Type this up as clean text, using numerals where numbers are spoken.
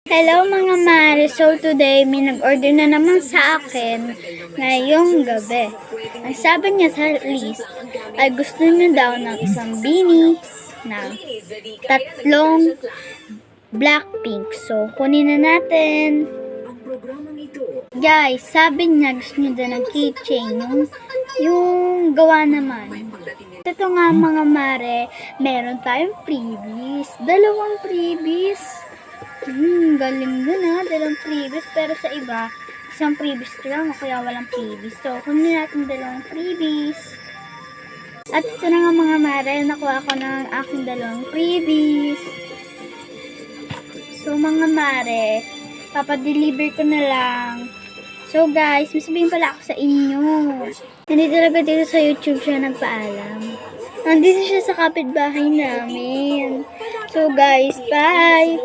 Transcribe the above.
Hello mga mare, so today may nag-order na naman sa akin ngayong gabi. Ang sabi niya sa list ay gusto niya daw ng isang beanie na tatlong Blackpink. So kunin na natin. Guys, sabi niya gusto niya daw ng keychain yung gawa naman. Ito nga mga mare, meron tayong freebies. Dalawang freebies. Galing dun ha, dalawang freebies. Pero sa iba, isang freebies lang o kaya walang freebies. So, kunin natin dalawang freebies. At ito na nga mga mare, nakuha ko ng aking dalawang freebies. So, mga mare, papadeliver ko na lang. So guys, may sabihin pala ako sa inyo. Hindi talaga dito sa YouTube siya nagpaalam. Nandito siya sa kapitbahay namin. So guys, bye!